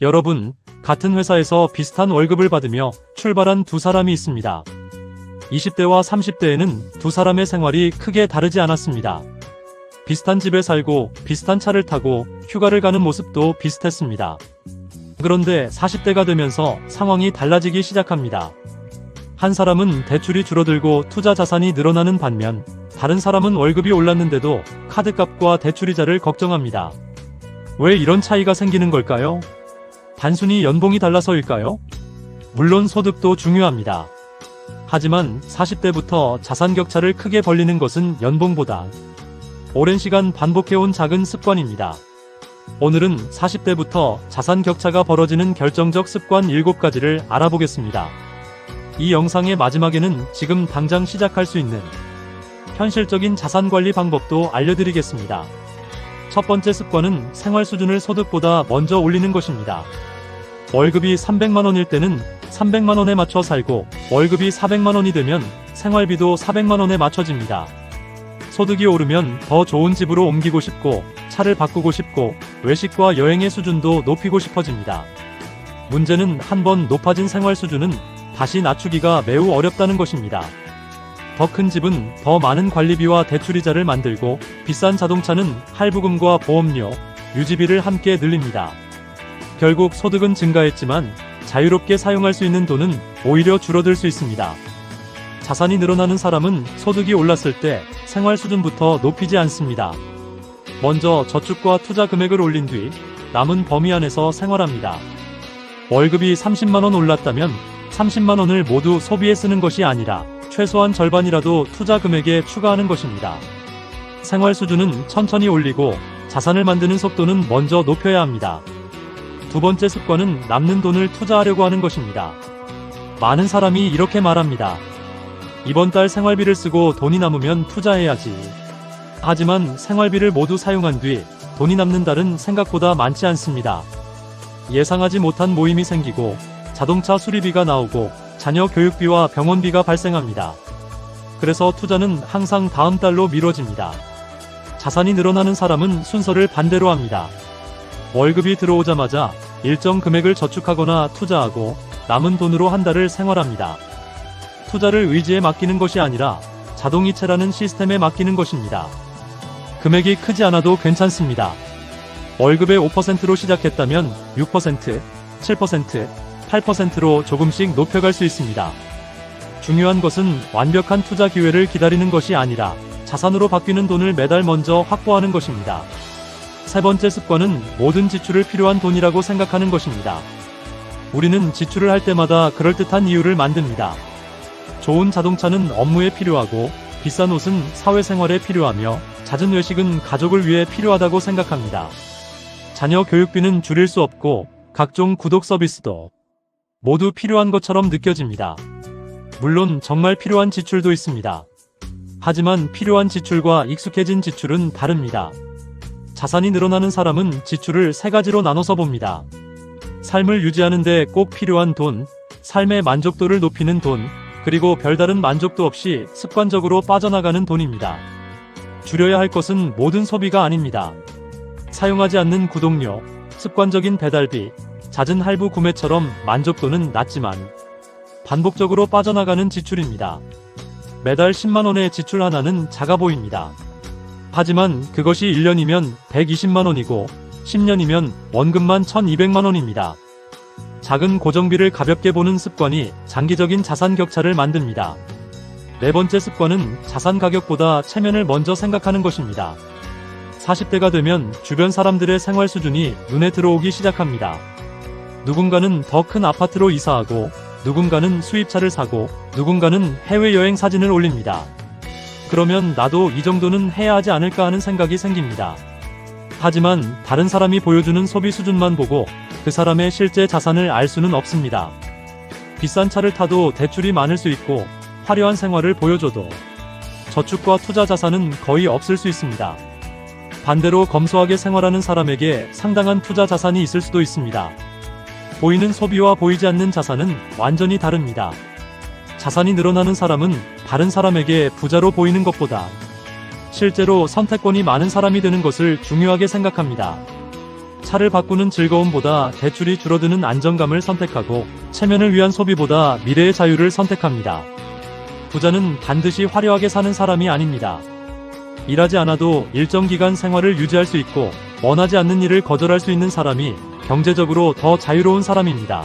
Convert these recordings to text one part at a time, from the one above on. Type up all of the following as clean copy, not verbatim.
여러분, 같은 회사에서 비슷한 월급을 받으며 출발한 두 사람이 있습니다. 20대와 30대에는 두 사람의 생활이 크게 다르지 않았습니다. 비슷한 집에 살고 비슷한 차를 타고 휴가를 가는 모습도 비슷했습니다. 그런데 40대가 되면서 상황이 달라지기 시작합니다. 한 사람은 대출이 줄어들고 투자 자산이 늘어나는 반면 다른 사람은 월급이 올랐는데도 카드값과 대출이자를 걱정합니다. 왜 이런 차이가 생기는 걸까요? 단순히 연봉이 달라서일까요? 물론 소득도 중요합니다. 하지만 40대부터 자산 격차를 크게 벌리는 것은 연봉보다 오랜 시간 반복해온 작은 습관입니다. 오늘은 40대부터 자산 격차가 벌어지는 결정적 습관 7가지를 알아보겠습니다. 이 영상의 마지막에는 지금 당장 시작할 수 있는 현실적인 자산 관리 방법도 알려드리겠습니다. 첫 번째 습관은 생활 수준을 소득보다 먼저 올리는 것입니다. 월급이 300만원일 때는 300만원에 맞춰 살고 월급이 400만원이 되면 생활비도 400만원에 맞춰집니다. 소득이 오르면 더 좋은 집으로 옮기고 싶고 차를 바꾸고 싶고 외식과 여행의 수준도 높이고 싶어집니다. 문제는 한번 높아진 생활 수준은 다시 낮추기가 매우 어렵다는 것입니다. 더 큰 집은 더 많은 관리비와 대출이자를 만들고 비싼 자동차는 할부금과 보험료, 유지비를 함께 늘립니다. 결국 소득은 증가했지만 자유롭게 사용할 수 있는 돈은 오히려 줄어들 수 있습니다. 자산이 늘어나는 사람은 소득이 올랐을 때 생활 수준부터 높이지 않습니다. 먼저 저축과 투자 금액을 올린 뒤 남은 범위 안에서 생활합니다. 월급이 30만원 올랐다면 30만원을 모두 소비에 쓰는 것이 아니라 최소한 절반이라도 투자 금액에 추가하는 것입니다. 생활 수준은 천천히 올리고 자산을 만드는 속도는 먼저 높여야 합니다. 두 번째 습관은 남는 돈을 투자하려고 하는 것입니다. 많은 사람이 이렇게 말합니다. 이번 달 생활비를 쓰고 돈이 남으면 투자해야지. 하지만 생활비를 모두 사용한 뒤 돈이 남는 달은 생각보다 많지 않습니다. 예상하지 못한 모임이 생기고 자동차 수리비가 나오고 자녀 교육비와 병원비가 발생합니다. 그래서 투자는 항상 다음 달로 미뤄집니다. 자산이 늘어나는 사람은 순서를 반대로 합니다. 월급이 들어오자마자 일정 금액을 저축하거나 투자하고 남은 돈으로 한 달을 생활합니다. 투자를 의지에 맡기는 것이 아니라 자동이체라는 시스템에 맡기는 것입니다. 금액이 크지 않아도 괜찮습니다. 월급의 5%로 시작했다면 6%, 7%, 8%로 조금씩 높여갈 수 있습니다. 중요한 것은 완벽한 투자 기회를 기다리는 것이 아니라 자산으로 바뀌는 돈을 매달 먼저 확보하는 것입니다. 세 번째 습관은 모든 지출을 필요한 돈이라고 생각하는 것입니다. 우리는 지출을 할 때마다 그럴듯한 이유를 만듭니다. 좋은 자동차는 업무에 필요하고 비싼 옷은 사회생활에 필요하며 잦은 외식은 가족을 위해 필요하다고 생각합니다. 자녀 교육비는 줄일 수 없고 각종 구독 서비스도 모두 필요한 것처럼 느껴집니다. 물론 정말 필요한 지출도 있습니다. 하지만 필요한 지출과 익숙해진 지출은 다릅니다. 자산이 늘어나는 사람은 지출을 세 가지로 나눠서 봅니다. 삶을 유지하는 데 꼭 필요한 돈, 삶의 만족도를 높이는 돈, 그리고 별다른 만족도 없이 습관적으로 빠져나가는 돈입니다. 줄여야 할 것은 모든 소비가 아닙니다. 사용하지 않는 구독료, 습관적인 배달비, 잦은 할부 구매처럼 만족도는 낮지만 반복적으로 빠져나가는 지출입니다. 매달 10만원의 지출 하나는 작아 보입니다. 하지만 그것이 1년이면 120만원이고 10년이면 원금만 1200만원입니다. 작은 고정비를 가볍게 보는 습관이 장기적인 자산 격차를 만듭니다. 네 번째 습관은 자산 가격보다 체면을 먼저 생각하는 것입니다. 40대가 되면 주변 사람들의 생활 수준이 눈에 들어오기 시작합니다. 누군가는 더 큰 아파트로 이사하고 누군가는 수입차를 사고 누군가는 해외여행 사진을 올립니다. 그러면 나도 이 정도는 해야 하지 않을까 하는 생각이 생깁니다. 하지만 다른 사람이 보여주는 소비 수준만 보고 그 사람의 실제 자산을 알 수는 없습니다. 비싼 차를 타도 대출이 많을 수 있고 화려한 생활을 보여줘도 저축과 투자 자산은 거의 없을 수 있습니다. 반대로 검소하게 생활하는 사람에게 상당한 투자 자산이 있을 수도 있습니다. 보이는 소비와 보이지 않는 자산은 완전히 다릅니다. 자산이 늘어나는 사람은 다른 사람에게 부자로 보이는 것보다 실제로 선택권이 많은 사람이 되는 것을 중요하게 생각합니다. 차를 바꾸는 즐거움보다 대출이 줄어드는 안정감을 선택하고 체면을 위한 소비보다 미래의 자유를 선택합니다. 부자는 반드시 화려하게 사는 사람이 아닙니다. 일하지 않아도 일정 기간 생활을 유지할 수 있고 원하지 않는 일을 거절할 수 있는 사람이 경제적으로 더 자유로운 사람입니다.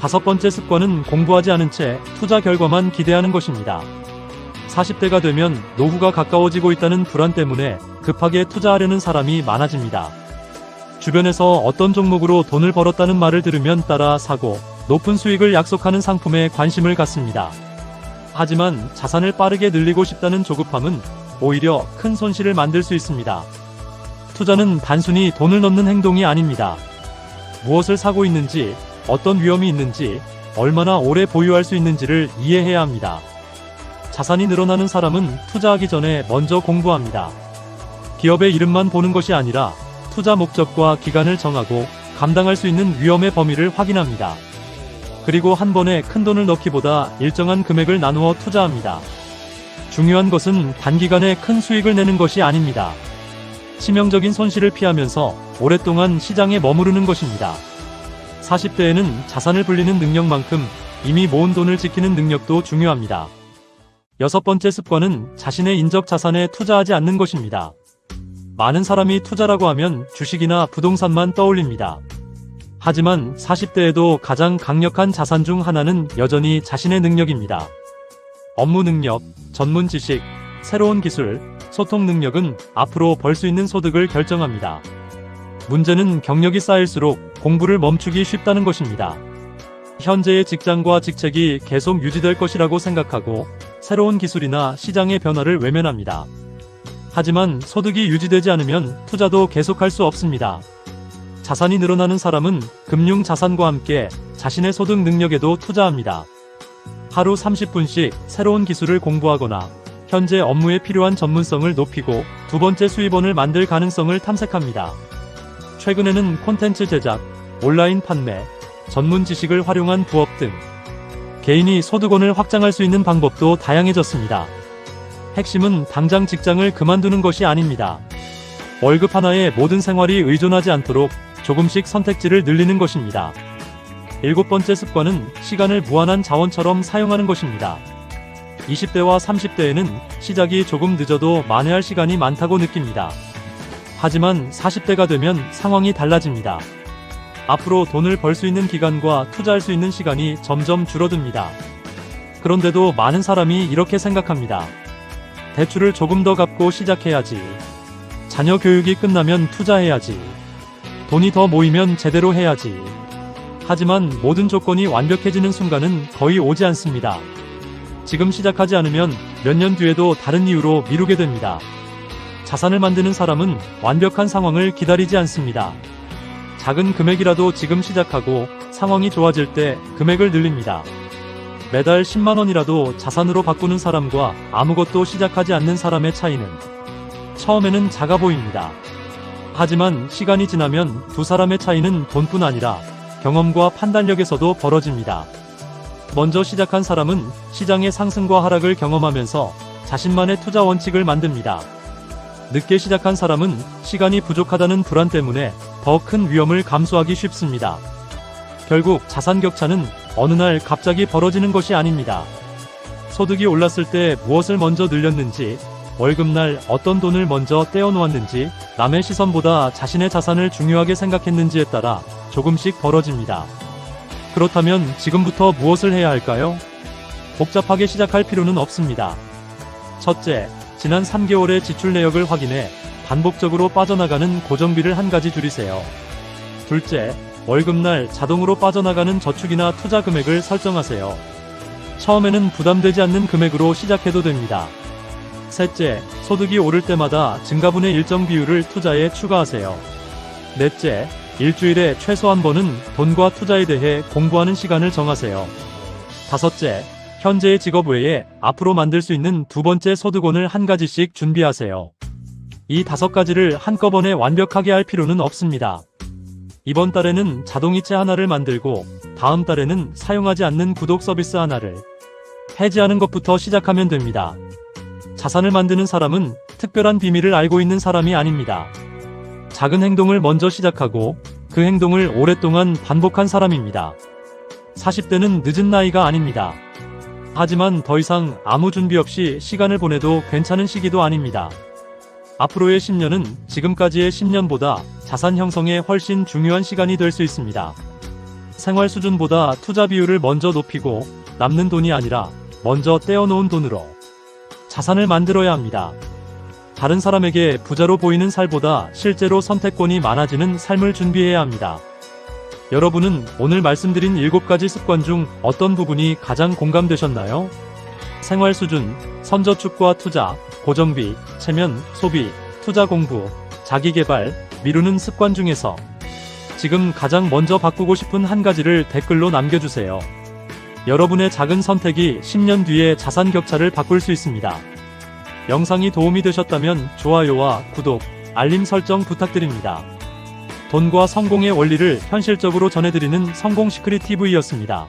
다섯 번째 습관은 공부하지 않은 채 투자 결과만 기대하는 것입니다. 40대가 되면 노후가 가까워지고 있다는 불안 때문에 급하게 투자하려는 사람이 많아집니다. 주변에서 어떤 종목으로 돈을 벌었다는 말을 들으면 따라 사고 높은 수익을 약속하는 상품에 관심을 갖습니다. 하지만 자산을 빠르게 늘리고 싶다는 조급함은 오히려 큰 손실을 만들 수 있습니다. 투자는 단순히 돈을 넣는 행동이 아닙니다. 무엇을 사고 있는지, 어떤 위험이 있는지, 얼마나 오래 보유할 수 있는지를 이해해야 합니다. 자산이 늘어나는 사람은 투자하기 전에 먼저 공부합니다. 기업의 이름만 보는 것이 아니라 투자 목적과 기간을 정하고 감당할 수 있는 위험의 범위를 확인합니다. 그리고 한 번에 큰 돈을 넣기보다 일정한 금액을 나누어 투자합니다. 중요한 것은 단기간에 큰 수익을 내는 것이 아닙니다. 치명적인 손실을 피하면서 오랫동안 시장에 머무르는 것입니다. 40대에는 자산을 불리는 능력만큼 이미 모은 돈을 지키는 능력도 중요합니다. 여섯 번째 습관은 자신의 인적 자산에 투자하지 않는 것입니다. 많은 사람이 투자라고 하면 주식이나 부동산만 떠올립니다. 하지만 40대에도 가장 강력한 자산 중 하나는 여전히 자신의 능력입니다. 업무 능력, 전문 지식, 새로운 기술, 소통 능력은 앞으로 벌 수 있는 소득을 결정합니다. 문제는 경력이 쌓일수록 공부를 멈추기 쉽다는 것입니다. 현재의 직장과 직책이 계속 유지될 것이라고 생각하고 새로운 기술이나 시장의 변화를 외면합니다. 하지만 소득이 유지되지 않으면 투자도 계속할 수 없습니다. 자산이 늘어나는 사람은 금융 자산과 함께 자신의 소득 능력에도 투자합니다. 하루 30분씩 새로운 기술을 공부하거나 현재 업무에 필요한 전문성을 높이고 두 번째 수입원을 만들 가능성을 탐색합니다. 최근에는 콘텐츠 제작, 온라인 판매, 전문 지식을 활용한 부업 등 개인이 소득원을 확장할 수 있는 방법도 다양해졌습니다. 핵심은 당장 직장을 그만두는 것이 아닙니다. 월급 하나에 모든 생활이 의존하지 않도록 조금씩 선택지를 늘리는 것입니다. 일곱 번째 습관은 시간을 무한한 자원처럼 사용하는 것입니다. 20대와 30대에는 시작이 조금 늦어도 만회할 시간이 많다고 느낍니다. 하지만 40대가 되면 상황이 달라집니다. 앞으로 돈을 벌 수 있는 기간과 투자할 수 있는 시간이 점점 줄어듭니다. 그런데도 많은 사람이 이렇게 생각합니다. 대출을 조금 더 갚고 시작해야지. 자녀 교육이 끝나면 투자해야지. 돈이 더 모이면 제대로 해야지. 하지만 모든 조건이 완벽해지는 순간은 거의 오지 않습니다. 지금 시작하지 않으면 몇 년 뒤에도 다른 이유로 미루게 됩니다. 자산을 만드는 사람은 완벽한 상황을 기다리지 않습니다. 작은 금액이라도 지금 시작하고 상황이 좋아질 때 금액을 늘립니다. 매달 10만 원이라도 자산으로 바꾸는 사람과 아무것도 시작하지 않는 사람의 차이는 처음에는 작아 보입니다. 하지만 시간이 지나면 두 사람의 차이는 돈뿐 아니라 경험과 판단력에서도 벌어집니다. 먼저 시작한 사람은 시장의 상승과 하락을 경험하면서 자신만의 투자 원칙을 만듭니다. 늦게 시작한 사람은 시간이 부족하다는 불안 때문에 더 큰 위험을 감수하기 쉽습니다. 결국 자산 격차는 어느 날 갑자기 벌어지는 것이 아닙니다. 소득이 올랐을 때 무엇을 먼저 늘렸는지, 월급날 어떤 돈을 먼저 떼어놓았는지, 남의 시선보다 자신의 자산을 중요하게 생각했는지에 따라 조금씩 벌어집니다. 그렇다면 지금부터 무엇을 해야 할까요? 복잡하게 시작할 필요는 없습니다. 첫째, 지난 3개월의 지출 내역을 확인해 반복적으로 빠져나가는 고정비를 한 가지 줄이세요. 둘째, 월급날 자동으로 빠져나가는 저축이나 투자 금액을 설정하세요. 처음에는 부담되지 않는 금액으로 시작해도 됩니다. 셋째, 소득이 오를 때마다 증가분의 일정 비율을 투자에 추가하세요. 넷째, 일주일에 최소 한 번은 돈과 투자에 대해 공부하는 시간을 정하세요. 다섯째, 현재의 직업 외에 앞으로 만들 수 있는 두 번째 소득원을 한 가지씩 준비하세요. 이 5가지를 한꺼번에 완벽하게 할 필요는 없습니다. 이번 달에는 자동이체 하나를 만들고 다음 달에는 사용하지 않는 구독 서비스 하나를 해지하는 것부터 시작하면 됩니다. 자산을 만드는 사람은 특별한 비밀을 알고 있는 사람이 아닙니다. 작은 행동을 먼저 시작하고 그 행동을 오랫동안 반복한 사람입니다. 40대는 늦은 나이가 아닙니다. 하지만 더 이상 아무 준비 없이 시간을 보내도 괜찮은 시기도 아닙니다. 앞으로의 10년은 지금까지의 10년보다 자산 형성에 훨씬 중요한 시간이 될 수 있습니다. 생활 수준보다 투자 비율을 먼저 높이고 남는 돈이 아니라 먼저 떼어놓은 돈으로 자산을 만들어야 합니다. 다른 사람에게 부자로 보이는 삶보다 실제로 선택권이 많아지는 삶을 준비해야 합니다. 여러분은 오늘 말씀드린 7가지 습관 중 어떤 부분이 가장 공감되셨나요? 생활 수준, 선저축과 투자, 고정비, 체면, 소비, 투자 공부, 자기개발, 미루는 습관 중에서 지금 가장 먼저 바꾸고 싶은 한 가지를 댓글로 남겨주세요. 여러분의 작은 선택이 10년 뒤에 자산 격차를 바꿀 수 있습니다. 영상이 도움이 되셨다면 좋아요와 구독, 알림 설정 부탁드립니다. 돈과 성공의 원리를 현실적으로 전해드리는 성공 시크릿 TV였습니다.